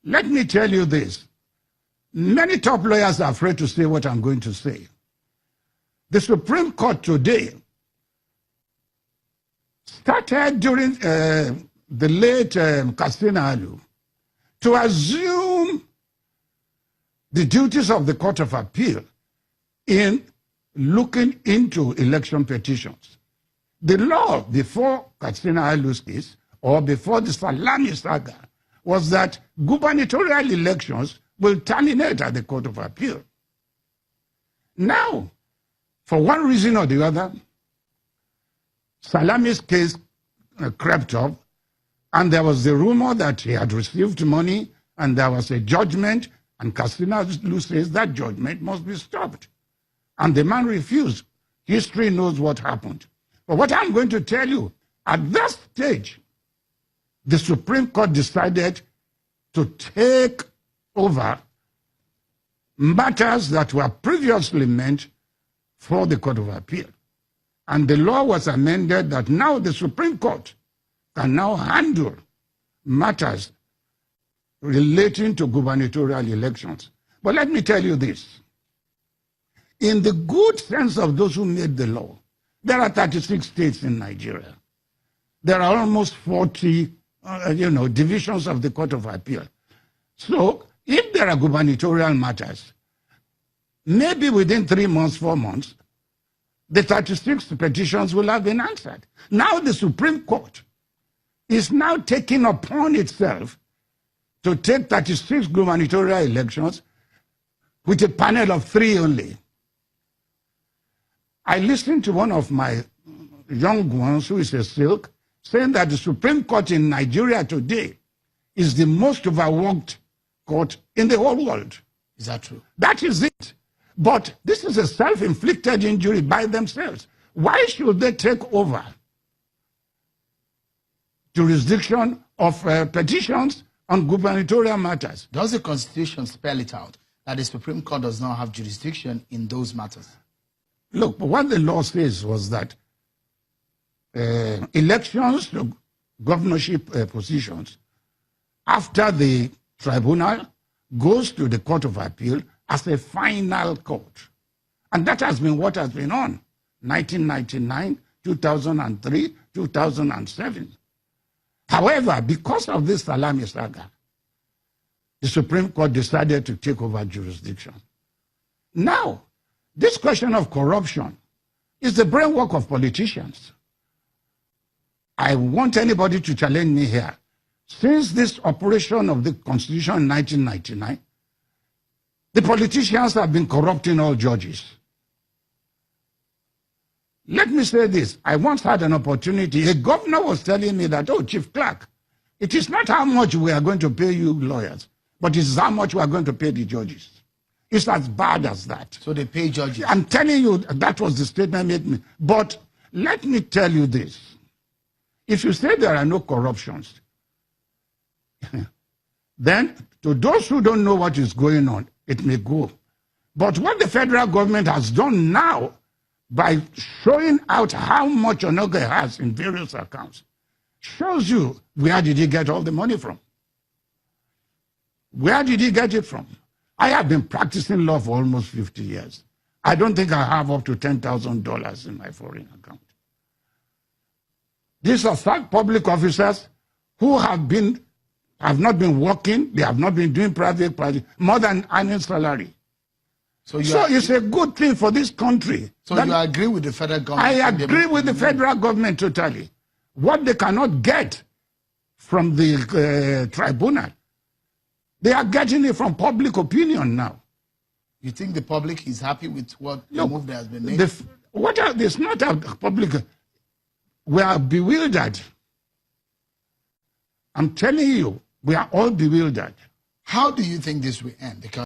Let me tell you this. Many top lawyers are afraid to say what I'm going to say. The Supreme Court today started during the late Katsina Alu to assume the duties of the Court of Appeal in looking into election petitions. The law before Katsina Alu's case, or before the Salami saga, was that gubernatorial elections will terminate at the Court of Appeal. Now, for one reason or the other, Salami's case crept up, and there was the rumor that he had received money, and there was a judgment, and Katsina Alu says that judgment must be stopped. And the man refused. History knows what happened. But what I'm going to tell you, at that stage, the Supreme Court decided to take over matters that were previously meant for the Court of Appeal. And the law was amended that now the Supreme Court can now handle matters relating to gubernatorial elections. But let me tell you this. In the good sense of those who made the law, there are 36 states in Nigeria. There are almost 40 divisions of the Court of Appeal. So if there are gubernatorial matters, maybe within 3 months, 4 months, the 36 petitions will have been answered. Now the Supreme Court is now taking upon itself to take 36 gubernatorial elections with a panel of 3 only. I listened to one of my young ones, who is a silk, saying that the Supreme Court in Nigeria today is the most overworked court in the whole world. Is that true? That is it. But this is a self-inflicted injury by themselves. Why should they take over jurisdiction of petitions on gubernatorial matters? Does the Constitution spell it out that the Supreme Court does not have jurisdiction in those matters? Look, what the law says was that elections to governorship positions after the tribunal goes to the Court of Appeal as a final court. And that has been what has been on 1999, 2003, 2007. However, because of this Salami saga, the Supreme Court decided to take over jurisdiction. Now, this question of corruption is the brainwork of politicians. I want anybody to challenge me here. Since this operation of the Constitution in 1999, the politicians have been corrupting all judges. Let me say this. I once had an opportunity. A governor was telling me that, oh, Chief Clerk, it is not how much we are going to pay you lawyers, but it is how much we are going to pay the judges. It's as bad as that. So they pay judges? I'm telling you, that was the statement made me. But let me tell you this. If you say there are no corruptions, then to those who don't know what is going on, it may go. But what the federal government has done now, by showing out how much Onoge has in various accounts, shows you where did he get all the money from. Where did he get it from? I have been practicing law for almost 50 years. I don't think I have up to $10,000 in my foreign account. These are public officers who have not been working, they have not been doing private projects, more than earning salary. So it's a good thing for this country. So you agree with the federal government? I agree with the federal government totally. What they cannot get from the tribunal, they are getting it from public opinion now. You think the public is happy with what the move that has been made? It's not a public. We are bewildered. I'm telling you, we are all bewildered. How do you think this will end? Because